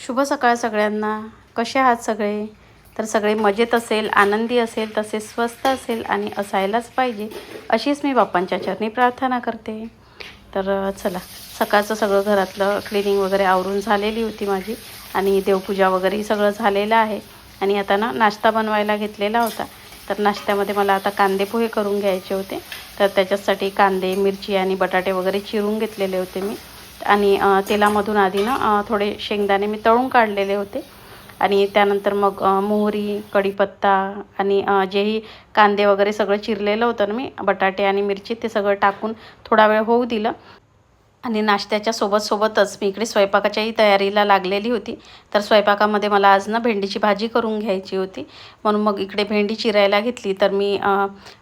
शुभ सकाळ सगळ्यांना. कसे आहात सगळे? तर सगळे मजेत असेल, आनंदी असेल, तसेच स्वस्त असेल आणि असायलाच पाहिजे अशीच मी बाप्पांच्या चरणी प्रार्थना करते. तर चला, सकाळचं सगळं घरातलं क्लिनिंग वगैरे आवरून झालेली होती माझी आणि देवपूजा वगैरे सगळं झालेलं आहे. आणि आता नाश्ता बनवायला घेतलेला होता. तर नाश्त्यामध्ये मला आता कांदे पोहे करून घ्यायचे होते. तर त्याच्यासाठी कांदे, मिरची आणि बटाटे वगैरे चिरून घेतलेले होते मी. आणि तेलामधून आधी थोडे शेंगदाणे मी तळून काढलेले होते. आणि त्यानंतर मग मोहरी, कढीपत्ता आणि जेही कांदे वगैरे सगळं चिरलेलं होतं ना मी, बटाटे आणि मिरची, ते सगळं टाकून थोडा वेळ होऊ दिलं. आणि नाश्त्याच्या सोबतच मी इकडे स्वयंपाकाच्याही तयारीला लागलेली होती. तर स्वयंपाकामध्ये मला आज भेंडीची भाजी करून घ्यायची होती. म्हणून मग इकडे भेंडी चिरायला घेतली. तर मी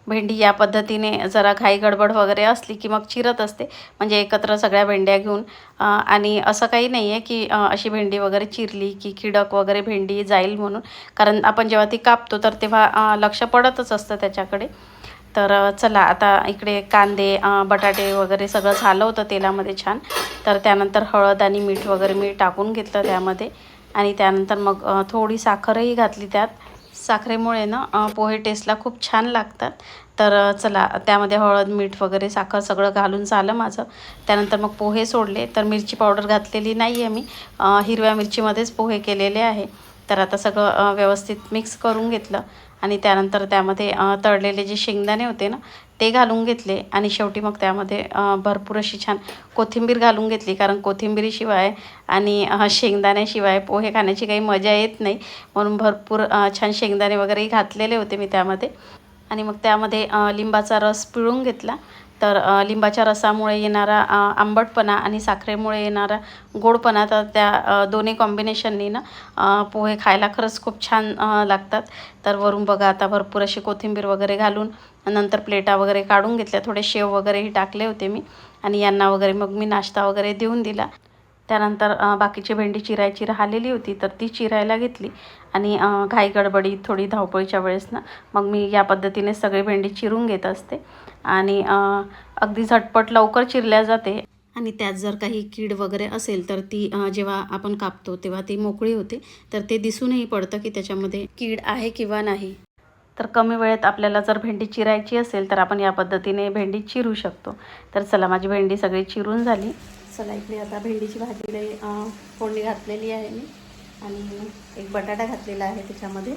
भेंडी या पद्धतीने जरा घाई गडबड वगैरे असली की मग चिरत असते, म्हणजे एकत्र सगळ्या भेंड्या घेऊन. आणि असं काही नाही आहे की अशी भेंडी वगैरे चिरली की किडक वगैरे भेंडी जाईल म्हणून, कारण आपण जेव्हा ती कापतो तर तेव्हा लक्ष पडतच असतं त्याच्याकडे. तर चला, आता इकडे कांदे, बटाटे वगैरे सगळं झालं होतं तेलामध्ये छान. तर त्यानंतर हळद आणि मीठ वगैरे मी टाकून घेतलं त्यामध्ये. आणि त्यानंतर मग थोडी साखरही घातली त्यात. साखरेमुळे पोहे टेस्टला खूप छान लागतात. तर चला, त्यामध्ये हळद, मीठ वगैरे, साखर सगळं घालून झालं माझं. त्यानंतर मग पोहे सोडले. तर मिरची पावडर घातलेली नाही आहे मी, हिरव्या मिरचीमध्येच पोहे केलेले आहे. तर आता सगळं व्यवस्थित मिक्स करून घेतलं. आणि त्यानंतर त्यामध्ये तळलेले जे शेंगदाणे होते ना, ते घालून घेतले. आणि शेवटी मग त्यामध्ये भरपूर अशी छान कोथिंबीर घालून घेतली, कारण कोथिंबीरीशिवाय आणि शेंगदाण्याशिवाय पोहे खाण्याची काही मजा येत नाही. म्हणून भरपूर छान शेंगदाणे वगैरेही घातलेले होते मी त्यामध्ये. आणि मग त्यामध्ये लिंबाचा रस पिळून घेतला. तर लिंबाच्या रसामुळे येणारा आंबटपणा आणि साखरेमुळे येणारा गोडपणा, तर त्या दोन्ही कॉम्बिनेशननी पोहे खायला खरंच खूप छान लागतात. तर वरून बघा, आता भरपूर अशी कोथिंबीर वगैरे घालून नंतर प्लेटा वगैरे काढून घेतल्या. थोडे शेव वगैरेही टाकले होते मी. आणि यांना वगैरे मग मी नाश्ता वगैरे देऊन दिला. त्यानंतर बाकीची भेंडी चिरायची राहिलेली होती, तर ती चिरायला घेतली. आणि घाई गडबडीत थोडी धावपळीच्या वेळेस मग मी या पद्धतीने सगळी भेंडी चिरून घेत असते. आणि अगदी झटपट लवकर चिरल्या जाते. आणि त्यात जर काही कीड वगैरे असेल तर ती जेव्हा आपण कापतो तेव्हा ती मोकळी होते. तर ते दिसूनही पडतं की त्याच्यामध्ये कीड आहे किंवा नाही. तर कमी वेळेत आपल्याला जर भेंडी चिरायची असेल तर आपण या पद्धतीने भेंडी चिरू शकतो. तर चला, माझी भेंडी सगळी चिरून झाली. चला, इकडे आता भेंडीची भाजीला फोडणी घातलेली आहे मी. आणि एक बटाटा घातलेला आहे त्याच्यामध्ये.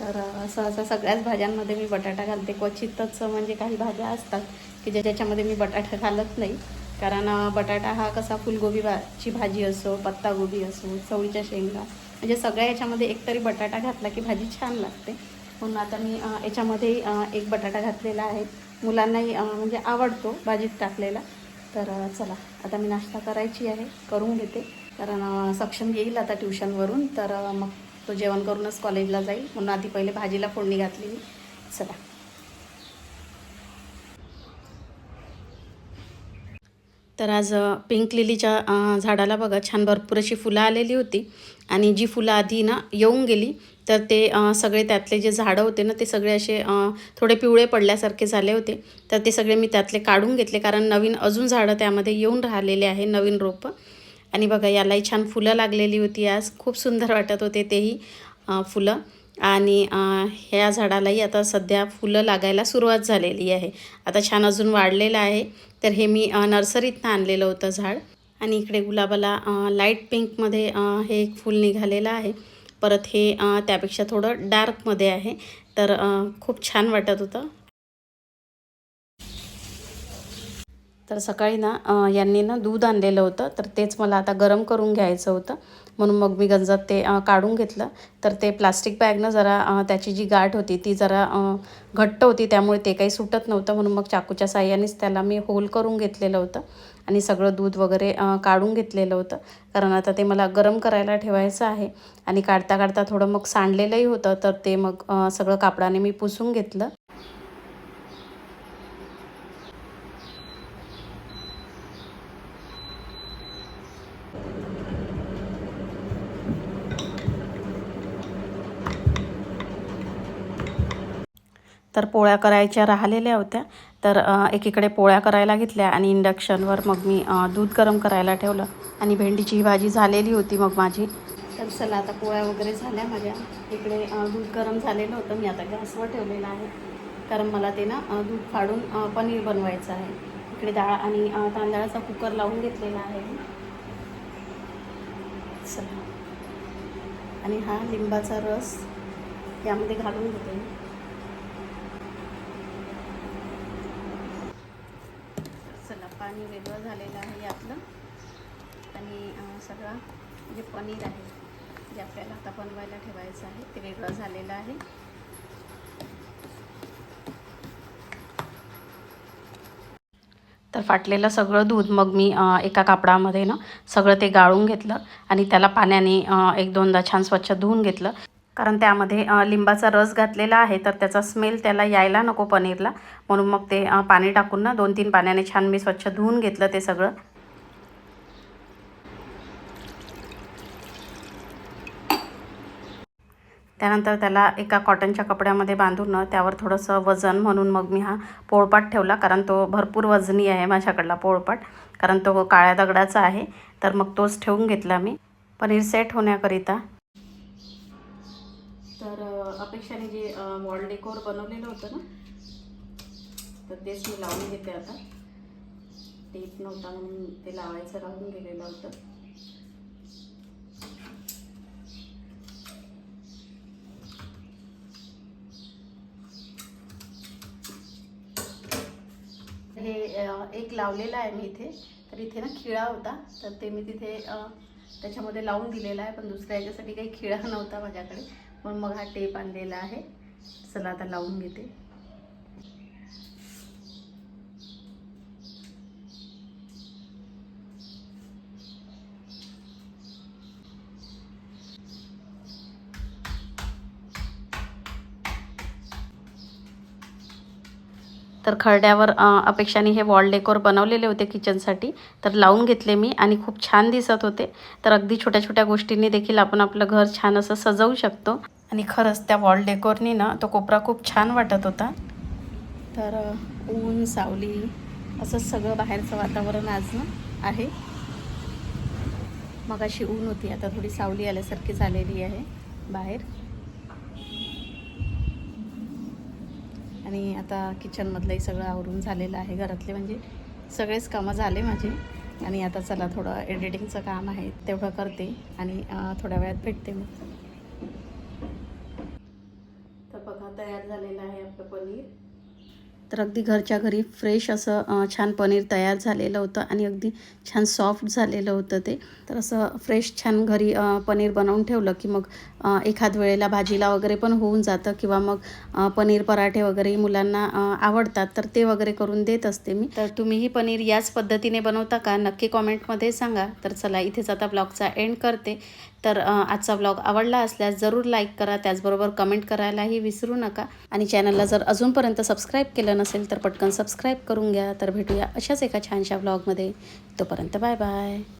तर सहसा सगळ्याच भाज्यांमध्ये मी बटाटा घालते. क्वचितच म्हणजे काही भाज्या असतात की ज्याच्यामध्ये मी बटाटा घालत नाही. कारण बटाटा हा कसा फुलगोबीची भाजी असो, पत्तागोबी असो, चवळीच्या शेंगा, म्हणजे सगळ्या याच्यामध्ये एकतरी बटाटा घातला की भाजी छान लागते. म्हणून आता मी याच्यामध्ये एक बटाटा घातलेला आहे. मुलांनाही म्हणजे आवडतो भाजीत टाकलेला. तर चला, आता मी नाश्ता करायची आहे, करून घेते. कारण सक्षम येईल आता ट्युशनवरून, तर मग तो जेवण करूनच कॉलेजला जाईल. म्हणून आधी पहिले भाजीला फोडणी घातली मी. चला. तर आज पिंक लिलीच्या झाडाला बघा, छान भरपूर अशी फुलं आलेली होती. आणि जी फुलं आधी येऊन गेली, तर ते सगळे त्यातले जे झाडं होते ते सगळे असे थोडे पिवळे पडल्यासारखे झाले होते. तर ते सगळे मी त्यातले काढून घेतले, कारण नवीन अजून झाडं त्यामध्ये येऊन राहिलेले आहे, नवीन रोपं. आणि बघा, यालाही छान फुलं लागलेली होती आज. खूप सुंदर वाटत होते तेही फुलं. आणि ह्या झाडालाही आता सध्या फुलं लागायला सुरुवात झालेली आहे. आता छान अजून वाढलेलं आहे. तर हे मी नर्सरीतनं आणलेलं होतं झाड. आणि इकडे गुलाबाला लाईट पिंकमध्ये हे एक फूल निघालेलं आहे. परत हे त्यापेक्षा थोडं डार्कमध्ये आहे. तर खूप छान वाटत होतं. तर सकाळी यांनी दूध आणलेलं होतं, तर तेच मला आता गरम करून घ्यायचं होतं. म्हणून मग मी गंजात ते काढून घेतलं. तर ते प्लास्टिक बॅगनं जरा त्याची जी गाठ होती ती जरा घट्ट होती, त्यामुळे ते काही सुटत नव्हतं. म्हणून मग चाकूच्या साहाय्यानेच त्याला मी होल करून घेतलेलं होतं. आणि सगळं दूध वगैरे काढून घेतलेलं होतं, कारण आता ते मला गरम करायला ठेवायचं आहे. आणि काढता काढता थोडं मग सांडलेलंही होतं, तर ते मग सगळं कापडाने मी पुसून घेतलं. तर पोळ्या करायच्या राहिलेल्या होत्या. तर एकीकडे पोळ्या करायला घेतल्या आणि इंडक्शनवर मग मी दूध गरम करायला ठेवलं. आणि भेंडीची ही भाजी झालेली होती मग माझी. तर चला आता पोळ्या वगैरे झाल्या माझ्या. इकडे दूध गरम झालेलं होतं, मी आता गॅसवर ठेवलेलं आहे कारण मला ते ना दूध फाडून पनीर बनवायचं आहे. इकडे डाळ आणि तांदळाचा कुकर लावून घेतलेला आहे. चला, आणि हा लिंबाचा रस यामध्ये घालून घेते. चला, पाणी वेगळं झालेलं आहे यातलं, आणि सगळं जे पनीर आहे जे आपल्याला आता बनवायला ठेवायचं आहे ते वेगळं झालेलं आहे. तर फाटलेलं सगळं दूध मग मी एका कापडामध्ये ना सगळं ते गाळून घेतलं आणि त्याला पाण्याने एक दोनदा छान स्वच्छ धुवून घेतलं, कारण त्यामध्ये लिंबाचा रस घातलेला आहे तर त्याचा स्मेल त्याला यायला नको पनीरला, म्हणून मग ते पाणी टाकून ना 2-3 पाण्याने छान मी स्वच्छ धुवून घेतलं ते सगळं. त्यानंतर त्याला एका कॉटनच्या कपड्यामध्ये बांधून त्यावर थोडंसं वजन म्हणून मग मी हा पोळपाट ठेवला, कारण तो भरपूर वजनी आहे माझ्याकडला पोळपाट, कारण तो काळ्या दगडाचा आहे. तर मग तोच ठेवून घेतला मी पनीर सेट होण्याकरिता. तर अपेक्षाने जे वॉल डेकोर बनवलेलं होतं ना, तर तेच मी लावून घेते आता. टेप नव्हता म्हणून ते लावायचं राहून गेलेलं होतं. हे एक लावलेलं आहे मी इथे. तर इथे ना खिळा होता, तर ते मी तिथे त्याच्यामध्ये लावून दिलेला आहे, पण दुसऱ्या याच्यासाठी काही खिळा नव्हता माझ्याकडे, म्हणून मग हा टेप आणलेला आहे. चला आता लावून घेते. तर खरड्यावर अपेक्षाने हे वॉल डेकोर बनवलेले होते किचनसाठी, तर लावून घेतले मी आणि खूप छान दिसत होते. तर अगदी छोट्या छोट्या गोष्टींनी देखील आपण आपलं घर छान असं सजवू शकतो, आणि खरंच त्या वॉल डेकोरनी ना तो कोपरा खूप छान वाटत होता. तर ऊन सावली असं सगळं बाहेरचं वातावरण आज ना आहे. मग अशी ऊन होती, आता थोडी सावली आल्यासारखी झालेली आहे बाहेर. आणि आता किचनमधलंही सगळं आवरून झालेलं आहे, घरातले म्हणजे सगळेच कामं झाले माझे. आणि आता चला थोडं एडिटिंगचं काम आहे तेवढं करते आणि थोड्या वेळात भेटते मी. तर बघा, तयार झालेलं आहे आपलं पनीर. तर अगदी घरच्या घरी फ्रेश असं छान पनीर तयार झालेलं होतं आणि अगदी छान सॉफ्ट झालेलं होतं ते. तर असं फ्रेश छान घरी पनीर बनवून ठेवलं की मग एखाद वेळेला भाजीला वगैरे पण होऊन जातं, किंवा मग पनीर पराठे वगैरे मुलांना आवडतात तर ते वगैरे करून देत असते मी. तर तुम्हीही पनीर याच पद्धतीने बनवता का, नक्की कॉमेंटमध्ये सांगा. तर चला, इथेच आता ब्लॉगचा एंड करते. तर आजचा ब्लॉग आवडला असल्यास जरूर लाईक करा, त्याचबरोबर कमेंट करायलाही विसरू नका. आणि चॅनलला जर अजूनपर्यंत सबस्क्राईब केलं नसेल तर पटकन सबस्क्राईब करून घ्या. तर भेटूया अशाच एका छानशा ब्लॉगमध्ये. तोपर्यंत बाय बाय.